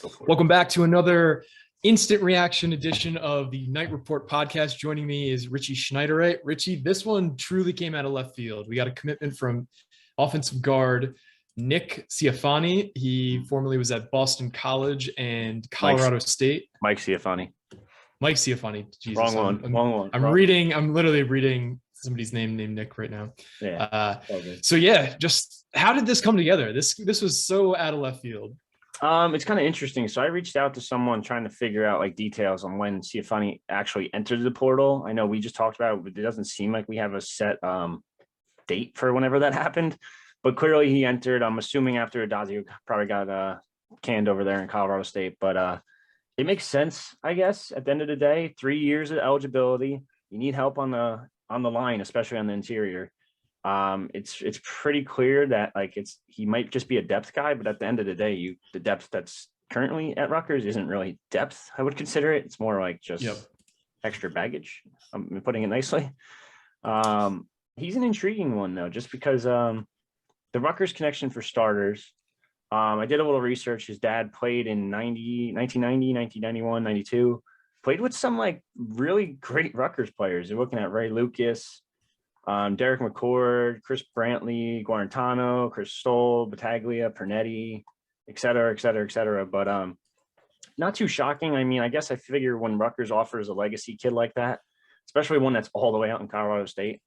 Go for it. Welcome back to another instant reaction edition of the Night Report podcast. Joining me is Richie Schneiderite. Richie, this one truly came out of left field. We got a commitment from offensive guard Nick Ciaffoni. He formerly was at Boston College and Colorado State. Mike Ciaffoni. Mike Ciaffoni. Jesus, Wrong one. I'm literally reading somebody's name named Nick right now. Yeah. So yeah, just how did this come together? This was so out of left field. It's kind of interesting. So I reached out to someone trying to figure out like details on when Ciaffoni actually entered the portal. I know we just talked about it, but it doesn't seem like we have a set date for whenever that happened. But clearly he entered, I'm assuming after Adazio probably got canned over there in Colorado State. But it makes sense, I guess, at the end of the day. 3 years of eligibility. You need help on the line, especially on the interior. It's pretty clear that he might just be a depth guy, but at the end of the day, the depth that's currently at Rutgers isn't really depth. I would consider it. It's more like just extra baggage. I'm putting it nicely. He's an intriguing one though, just because the Rutgers connection for starters. I did a little research. His dad played in 1990, 1991, 92. Played with some like really great Rutgers players. You're looking at Ray Lucas, Derek McCord, Chris Brantley, Guarantano, Chris Stoll, Battaglia, Pernetti, et cetera. But not too shocking. I mean, I guess I figure when Rutgers offers a legacy kid like that, especially one that's all the way out in Colorado State,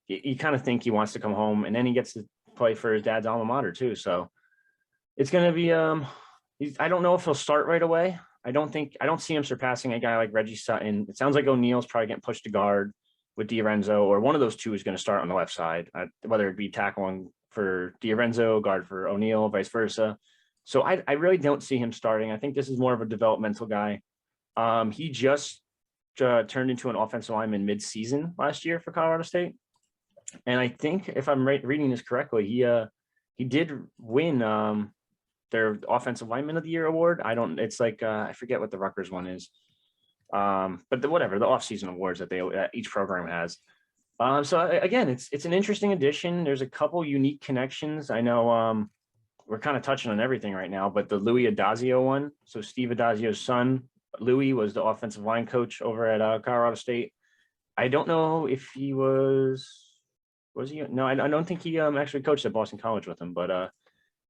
you kind of think he wants to come home, and then he gets to play for his dad's alma mater too. So it's going to be, I don't know if he'll start right away. I don't see him surpassing a guy like Reggie Sutton. It sounds like O'Neal's probably getting pushed to guard with DiRenzo, or one of those two is going to start on the left side, whether it be tackling for DiRenzo, guard for O'Neal, vice versa. So I really don't see him starting. I think this is more of a developmental guy. He just turned into an offensive lineman mid-season last year for Colorado State. And I think if I'm reading this correctly, he did win their Offensive Lineman of the Year award. I forget what the Rutgers one is. But the off-season awards that each program has. So again, it's an interesting addition. There's a couple unique connections. I know we're kind of touching on everything right now, but the Louis Adazio one. So Steve Adazio's son, Louis, was the offensive line coach over at Colorado State. I don't know if he was he? No, I don't think he actually coached at Boston College with him, but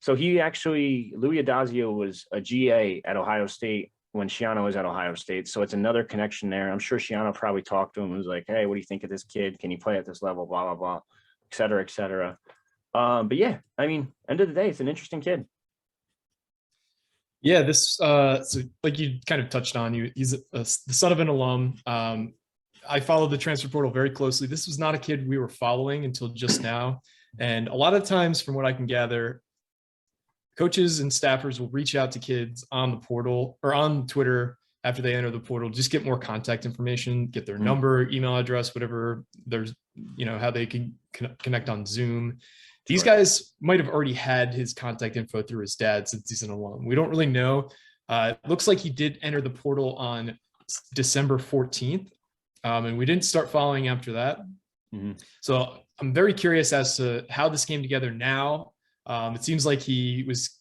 so Louis Adazio was a GA at Ohio State when Schiano was at Ohio State. So it's another connection there. I'm sure Schiano probably talked to him and was like, hey, what do you think of this kid? Can he play at this level? Blah, blah, blah, et cetera, et cetera. But yeah, I mean, end of the day, it's an interesting kid. Yeah, so like you kind of touched on, he's the son of an alum. I followed the transfer portal very closely. This was not a kid we were following until just now. And a lot of times, from what I can gather, coaches and staffers will reach out to kids on the portal or on Twitter after they enter the portal, just get more contact information, get their number, email address, whatever there's, how they can connect on Zoom. These guys might have already had his contact info through his dad since he's an alum. We don't really know. It looks like he did enter the portal on December 14th. And we didn't start following after that. Mm-hmm. So I'm very curious as to how this came together now. It seems like he was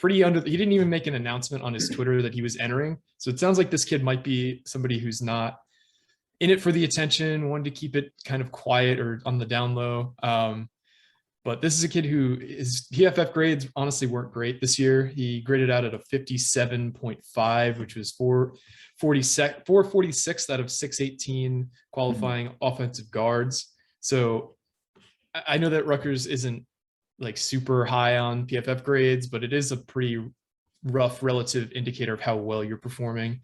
he didn't even make an announcement on his Twitter that he was entering. So it sounds like this kid might be somebody who's not in it for the attention, wanted to keep it kind of quiet or on the down low. But this is a kid who his PFF grades honestly weren't great this year. He graded out at a 57.5, which was 446 out of 618 qualifying offensive guards. So I know that Rutgers isn't like super high on PFF grades, but it is a pretty rough relative indicator of how well you're performing.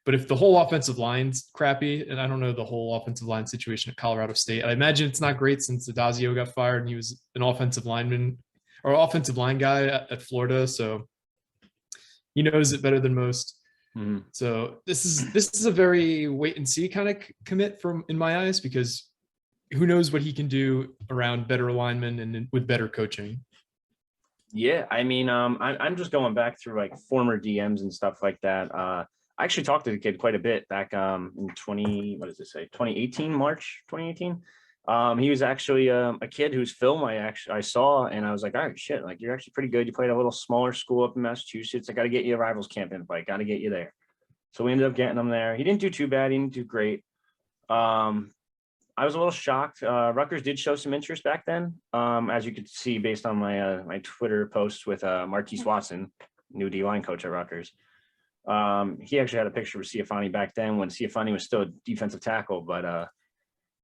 But if the whole offensive line's crappy, and I don't know the whole offensive line situation at Colorado State, I imagine it's not great since Adazio got fired and he was an offensive lineman or offensive line guy at Florida. So he knows it better than most. Mm-hmm. So this is a very wait and see kind of commit in my eyes, because who knows what he can do around better alignment and with better coaching. Yeah, I mean, I'm just going back through like former DMs and stuff like that. I actually talked to the kid quite a bit back in 2018, March 2018. He was actually a kid whose film I saw, and I was like, all right, shit, like you're actually pretty good. You played a little smaller school up in Massachusetts. I got to get you a rivals camp invite. Got to get you there. So we ended up getting him there. He didn't do too bad. He didn't do great. I was a little shocked. Rutgers did show some interest back then, as you could see based on my my Twitter posts with Marquise Watson, new D-line coach at Rutgers. He actually had a picture with Ciaffoni back then when Ciaffoni was still a defensive tackle. But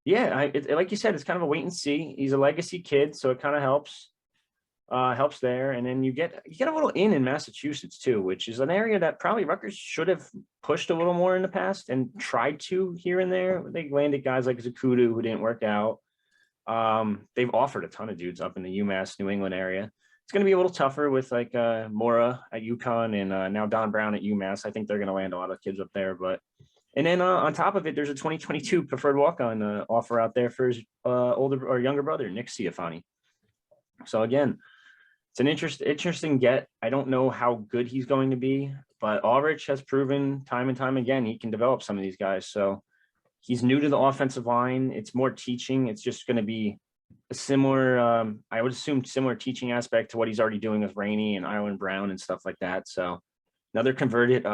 yeah, like you said, it's kind of a wait and see. He's a legacy kid, so it kind of helps there. And then you get a little in Massachusetts too, which is an area that probably Rutgers should have pushed a little more in the past and tried to here and there. They landed guys like Zakudu who didn't work out. They've offered a ton of dudes up in the UMass New England area. It's going to be a little tougher with like Mora at UConn and now Don Brown at UMass. I think they're going to land a lot of kids up there. And then on top of it, there's a 2022 preferred walk-on offer out there for his older or younger brother, Nick Ciaffoni. So again, it's an interesting get. I don't know how good he's going to be, but Ulrich has proven time and time again he can develop some of these guys. So he's new to the offensive line. It's more teaching. It's just going to be a similar, I would assume, similar teaching aspect to what he's already doing with Rainey and Ireland Brown and stuff like that. So another converted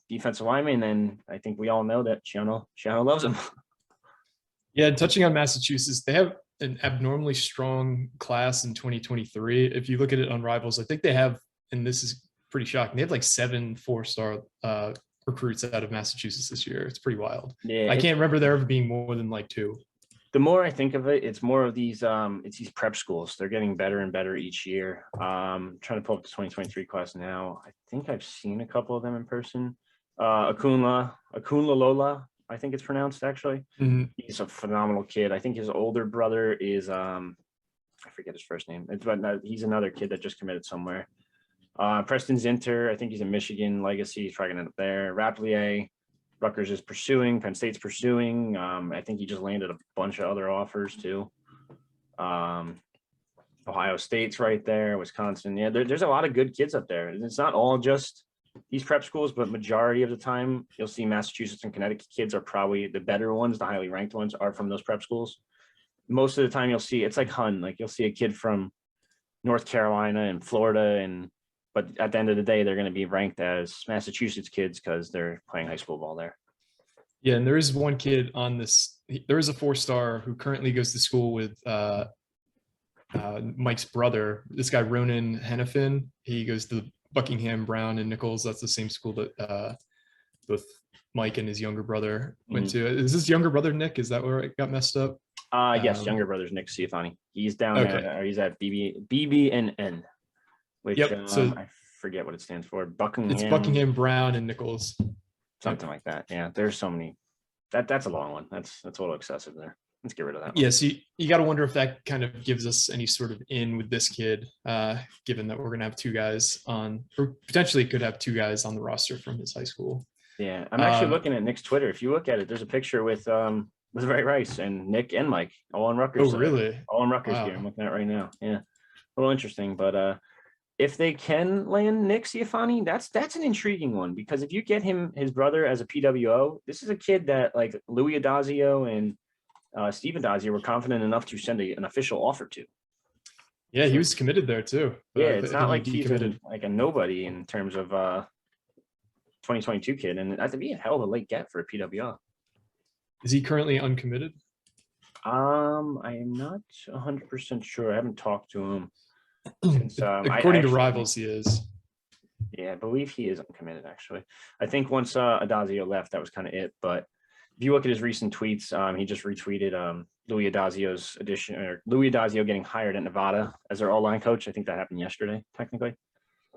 defensive lineman, and I think we all know that Shiano loves him. Yeah, touching on Massachusetts, they have an abnormally strong class in 2023. If you look at it on Rivals, I think they have, and this is pretty shocking, they have like 7 4-star recruits out of Massachusetts this year. It's pretty wild. Yeah, I can't remember there ever being more than like 2. The more I think of it, it's more of these it's these prep schools. They're getting better and better each year. Trying to pull up the 2023 class now. I think I've seen a couple of them in person. Akunla Lola, I think it's pronounced actually. Mm-hmm. He's a phenomenal kid. I think his older brother is I forget his first name. He's another kid that just committed somewhere. Preston Zinter, I think he's a Michigan legacy. He's probably gonna end up there. Raplier, Rutgers is pursuing. Penn State's pursuing. I think he just landed a bunch of other offers too. Ohio State's right there. Wisconsin. Yeah, there's a lot of good kids up there. And it's not all just these prep schools, but majority of the time you'll see Massachusetts and Connecticut kids are probably the better ones. The highly ranked ones are from those prep schools. Most of the time you'll see, it's like Hun, like you'll see a kid from North Carolina and Florida, but at the end of the day, they're going to be ranked as Massachusetts kids because they're playing high school ball there. Yeah, and there is one kid on this. There is a 4-star who currently goes to school with Mike's brother. This guy, Ronan Hennepin. He goes to Buckingham, Brown, and Nichols. That's the same school that both Mike and his younger brother went to. Is this younger brother Nick? Is that where it got messed up? Yes, younger brother's Nick Ciaffoni. He's down there. He's at BBNN. Which so I forget what it stands for. Buckingham. It's Buckingham, Brown, and Nichols. Something like that. Yeah, there's so many. That's a long one. That's a little excessive there. Let's get rid of that one. Yeah, so you got to wonder if that kind of gives us any sort of in with this kid, given that we're going to have 2 guys on, or potentially could have 2 guys on the roster from his high school. Yeah, I'm actually looking at Nick's Twitter. If you look at it, there's a picture with Ray Rice and Nick and Mike all on Rutgers. Oh, really? All on Rutgers gear. I'm looking at it right now. Yeah, a little interesting, but if they can land Nick Ciaffoni, that's an intriguing one, because if you get his brother as a PWO, this is a kid that like Louis Adazio and Steve Adazio were confident enough to send an official offer to. Yeah, he was committed there too. Yeah, it's not like he's like a nobody in terms of 2022 kid, and that'd be a hell of a late get for a PWO. Is he currently uncommitted? I am not 100% sure. I haven't talked to him. Since, according to Rivals, he is. Yeah, I believe he is uncommitted, actually. I think once Adazio left, that was kind of it. But if you look at his recent tweets, he just retweeted Louis Adazio's addition, or Louis Adazio getting hired at Nevada as their all-line coach. I think that happened yesterday, technically.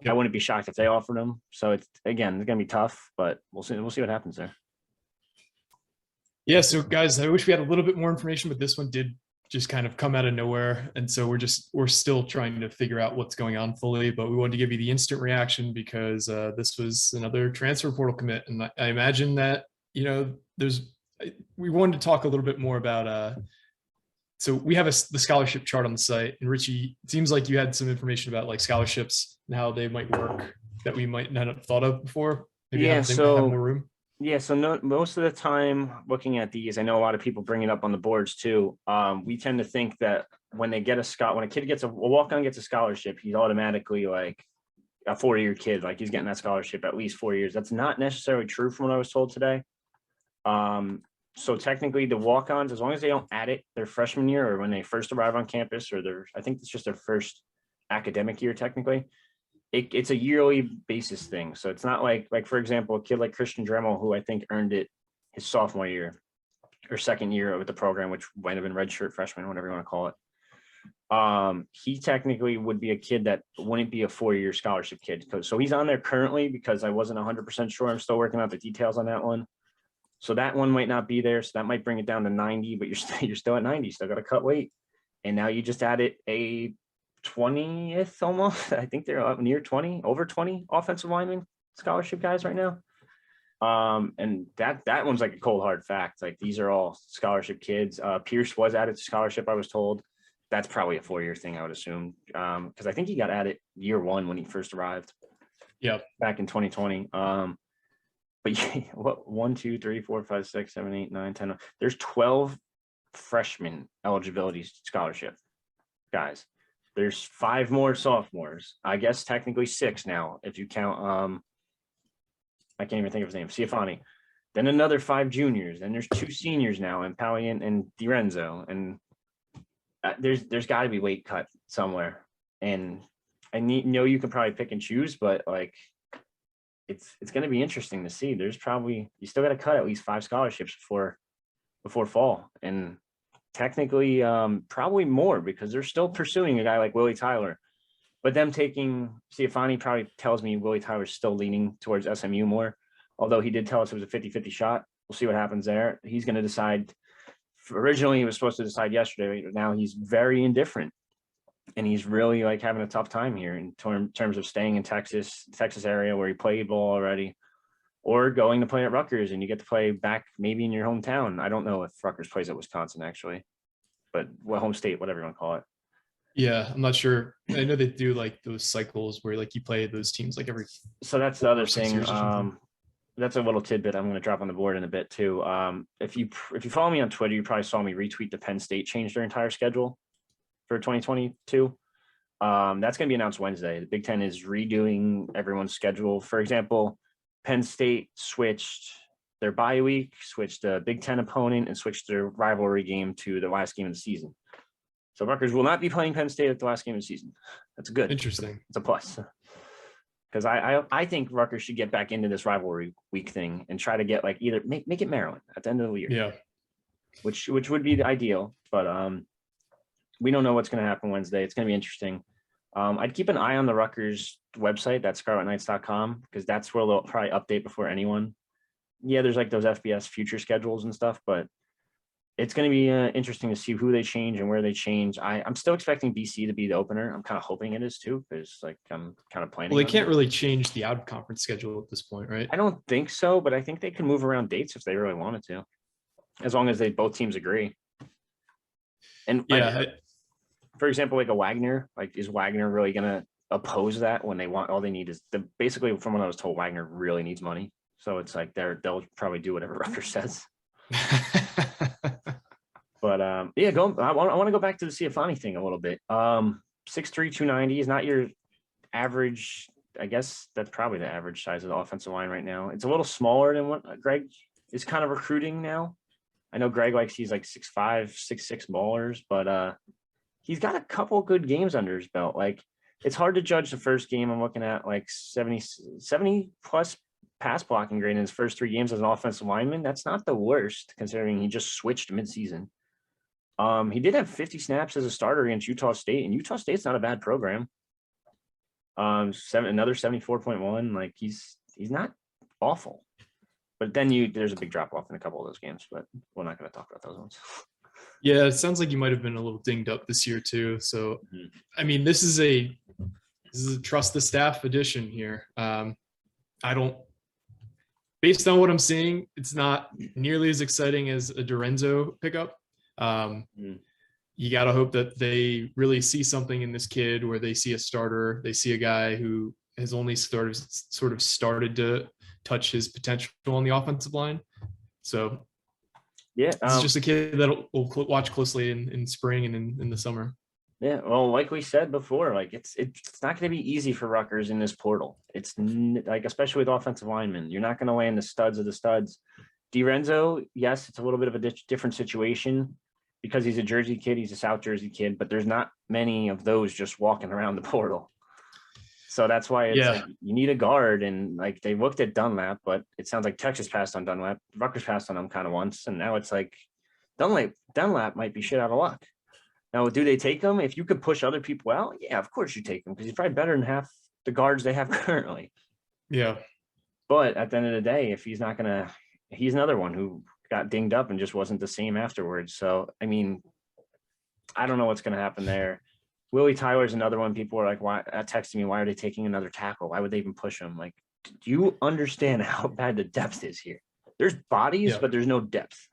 Yep. I wouldn't be shocked if they offered him. So it's going to be tough, but we'll see what happens there. Yeah, so guys, I wish we had a little bit more information, but this one did just kind of come out of nowhere. And so we're still trying to figure out what's going on fully, but we wanted to give you the instant reaction because this was another transfer portal commit. And I imagine that, we wanted to talk a little bit more about, so we have the scholarship chart on the site, and Richie, it seems like you had some information about like scholarships and how they might work that we might not have thought of before. Maybe have more room. Yeah, so no, most of the time looking at these, I know a lot of people bring it up on the boards too. We tend to think that when they get when a kid gets a walk-on gets a scholarship, he's automatically like a 4-year kid, like he's getting that scholarship at least 4 years. That's not necessarily true from what I was told today. So technically the walk-ons, as long as they don't add it their freshman year or when they first arrive on campus or I think it's just their first academic year technically, it's a yearly basis thing. So it's not like for example, a kid like Christian Dremel, who I think earned it his sophomore year or second year with the program, which might have been redshirt freshman, whatever you want to call it. He technically would be a kid that wouldn't be a 4-year scholarship kid. So he's on there currently because I wasn't 100% sure. I'm still working out the details on that one. So that one might not be there. So that might bring it down to 90, but you're still at 90, still got to cut weight. And now you just added a 20th almost. I think they're up near 20, over 20 offensive lineman scholarship guys right now. And that one's like a cold hard fact. Like these are all scholarship kids. Pierce was added to scholarship, I was told. That's probably a 4-year thing, I would assume. Because I think he got added year 1 when he first arrived. Yep. Back in 2020. But yeah, what 1, 2, 3, 4, 5, 6, 7, 8, 9, 10. There's 12 freshman eligibility scholarship guys. There's 5 more sophomores. I guess technically 6 now, if you count I can't even think of his name, Ciaffoni. Then another 5 juniors. Then there's 2 seniors now, and Palian and DiRenzo. And there's got to be weight cut somewhere. And I know you can probably pick and choose, but like it's going to be interesting to see. There's probably you still got to cut at least 5 scholarships before fall, and technically probably more because they're still pursuing a guy like Willie Tyler. But them taking Ciaffoni probably tells me Willie Tyler's still leaning towards SMU more, although he did tell us it was a 50-50 shot. We'll see what happens there. He's going to decide. Originally, he was supposed to decide yesterday, but now he's very indifferent. And he's really like having a tough time here in terms of staying in Texas area where he played ball already, or going to play at Rutgers and you get to play back maybe in your hometown. I don't know if Rutgers plays at Wisconsin actually, but home state, whatever you want to call it. Yeah, I'm not sure. I know they do like those cycles where like you play those teams like every. So that's the other thing. That's a little tidbit I'm going to drop on the board in a bit too. If you follow me on Twitter, you probably saw me retweet the Penn State change their entire schedule for 2022. That's going to be announced Wednesday. The Big Ten is redoing everyone's schedule. For example, Penn State switched their bye week, switched the Big Ten opponent, and switched their rivalry game to the last game of the season. So Rutgers will not be playing Penn State at the last game of the season. That's good. Interesting. It's a plus. Because I think Rutgers should get back into this rivalry week thing and try to get like either make it Maryland at the end of the year. Yeah. Which would be the ideal, but we don't know what's going to happen Wednesday. It's going to be interesting. I'd keep an eye on the Rutgers website, that's scarletknights.com, because that's where they'll probably update before anyone. Yeah, there's like those FBS future schedules and stuff, but it's going to be interesting to see who they change and where they change. I'm still expecting BC to be the opener. I'm kind of hoping it is too, because like I'm kind of planning. Well, they can't really change the out of conference schedule at this point, right? I don't think so, but I think they can move around dates if they really wanted to, as long as both teams agree. And yeah, for example, like a Wagner, like is Wagner really going to oppose that when they want? All they need is basically, from what I was told, Wagner really needs money, so it's like they'll probably do whatever Rutgers says. But yeah, I want to go back to the Ciaffoni thing a little bit. 6'3", 290 is not your average. I guess that's probably the average size of the offensive line right now. It's a little smaller than what Greg is kind of recruiting now. I know Greg likes he's like 6'5", 6'6" ballers, but he's got a couple good games under his belt. Like it's hard to judge the first game. I'm looking at like 70 plus pass blocking grade in his first 3 games as an offensive lineman. That's not the worst considering he just switched midseason. He did have 50 snaps as a starter against Utah State, and Utah State's not a bad program. Another 74.1. Like he's not awful, but then there's a big drop off in a couple of those games, but we're not going to talk about those ones. Yeah, it sounds like you might have been a little dinged up this year too. So, I mean, this is a trust the staff edition here. Based on what I'm seeing, it's not nearly as exciting as a DiRenzo pickup. You got to hope that they really see something in this kid where they see a starter, they see a guy who has only sort of started to touch his potential on the offensive line. So Yeah, this is just a kid that we'll watch closely in spring and in the summer. Yeah, well, like we said before, like it's not going to be easy for Rutgers in this portal. Like, especially with offensive linemen, you're not going to land the studs of the studs. DiRenzo, yes, it's a little bit of a different situation because he's a Jersey kid, he's a South Jersey kid, but there's not many of those just walking around the portal. So that's why it's like you need a guard, and like they looked at Dunlap, but it sounds like Texas passed on Dunlap. Rutgers passed on him kind of once, and now it's like Dunlap might be shit out of luck. Now, do they take him? If you could push other people out, yeah, of course you take him because he's probably better than half the guards they have currently. Yeah. But at the end of the day, if he's not gonna, he's another one who got dinged up and just wasn't the same afterwards. So I mean, I don't know what's gonna happen there. Willie Tyler's another one. People are like, why texting me, why are they taking another tackle? Why would they even push him? Like, do you understand how bad the depth is here? There's bodies, but there's no depth.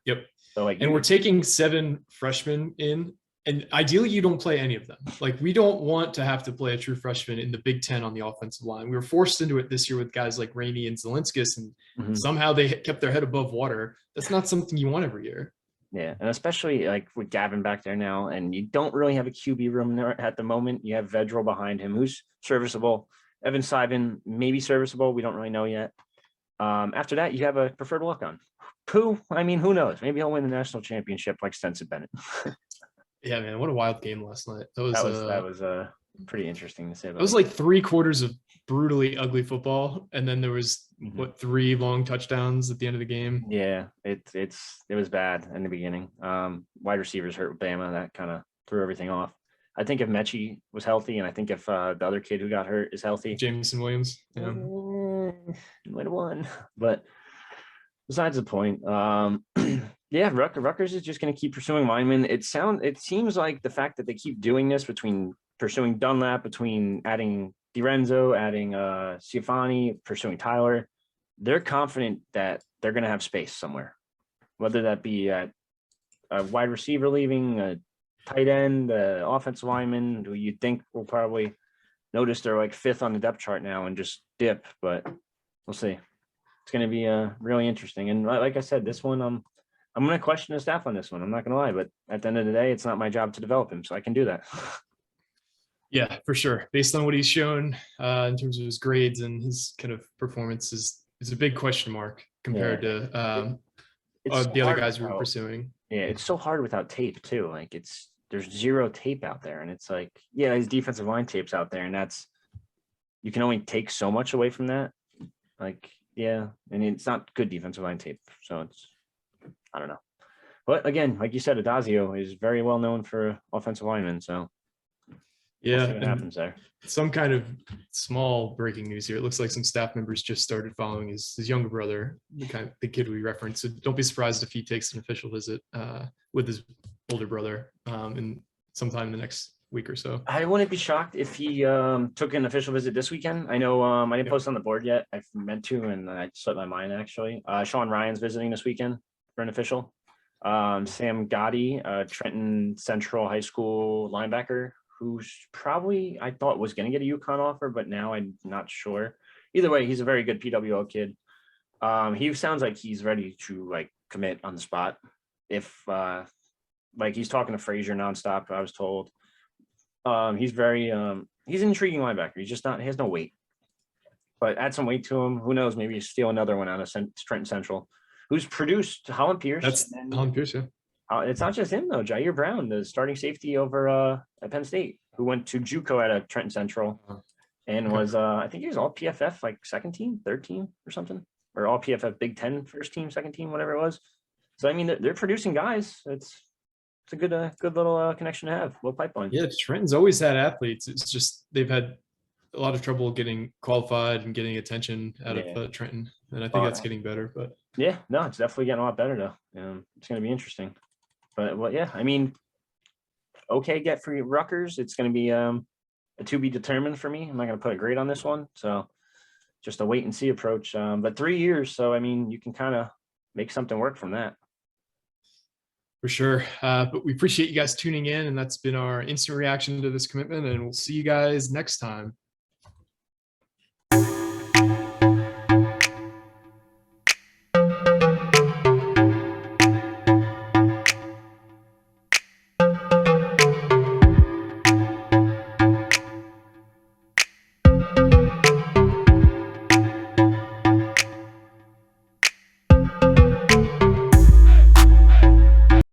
Yep. So like, and we're taking 7 freshmen in, and ideally you don't play any of them. Like, we don't want to have to play a true freshman in the Big Ten on the offensive line. We were forced into it this year with guys like Rainey and Zelinskis, and somehow they kept their head above water. That's not something you want every year. Yeah, and especially like with Gavin back there now, and you don't really have a QB room there at the moment. You have Vedral behind him, who's serviceable. Evan Siben, maybe serviceable. We don't really know yet. After that, you have a preferred walk-on. Who knows? Maybe he'll win the national championship like Stenson Bennett. Yeah, man, what a wild game last night. That was pretty interesting to say about. It was like 3 quarters of brutally ugly football, and then there was 3 long touchdowns at the end of the game. Yeah, it was bad in the beginning. Wide receivers hurt Bama, that kind of threw everything off. I think if Mechie was healthy, and I think if the other kid who got hurt is healthy, Jameson Williams, might have won. But besides the point, yeah, Rutgers is just going to keep pursuing linemen. It seems like the fact that they keep doing this, between pursuing Dunlap, between adding DiRenzo, adding Ciaffoni, pursuing Tyler, they're confident that they're going to have space somewhere, whether that be a wide receiver leaving, a tight end, offensive lineman, who you think will probably notice they're like 5th on the depth chart now and just dip, but we'll see. It's going to be really interesting. And like I said, this one, I'm going to question the staff on this one. I'm not going to lie, but at the end of the day, it's not my job to develop him, so I can do that. Yeah, for sure. Based on what he's shown in terms of his grades and his kind of performance is a big question mark compared to the other guys we were pursuing. Yeah, it's so hard without tape too. Like, there's 0 tape out there, and it's like, yeah, his defensive line tape's out there, and you can only take so much away from that. Like, yeah, and it's not good defensive line tape, so I don't know. But again, like you said, Adazio is very well known for offensive linemen, so yeah, we'll see what happens there. Some kind of small breaking news here. It looks like some staff members just started following his younger brother, the kid we referenced. So don't be surprised if he takes an official visit with his older brother in sometime in the next week or so. I wouldn't be shocked if he took an official visit this weekend. I know I didn't post on the board yet. I meant to, and I slipped my mind actually. Sean Ryan's visiting this weekend for an official. Sam Gotti, Trenton Central High School linebacker, who's probably, I thought, was going to get a UConn offer, but now I'm not sure. Either way, he's a very good PWL kid. He sounds like he's ready to like commit on the spot. If like he's talking to Frazier nonstop, I was told. He's an intriguing linebacker. He's just not, he has no weight, but add some weight to him. Who knows? Maybe steal another one out of Trenton Central, who's produced Holland Pierce. That's Holland Pierce, yeah. It's not just him though. Jair Brown, the starting safety over at Penn State, who went to JUCO at Trenton Central, and was I think he was all PFF like 2nd team, 3rd team or something, or all PFF Big Ten 1st team, 2nd team, whatever it was. So I mean, they're producing guys. It's a good little connection to have. Little pipeline. Yeah, Trenton's always had athletes. It's just they've had a lot of trouble getting qualified and getting attention out of Trenton, and I think that's getting better. But yeah, no, it's definitely getting a lot better though. It's going to be interesting. But well, yeah, I mean, okay, get for Rutgers. It's going to be a to be determined for me. I'm not going to put a grade on this one, so just a wait and see approach. But 3 years, so I mean, you can kind of make something work from that. For sure. But we appreciate you guys tuning in, and that's been our instant reaction to this commitment, and we'll see you guys next time.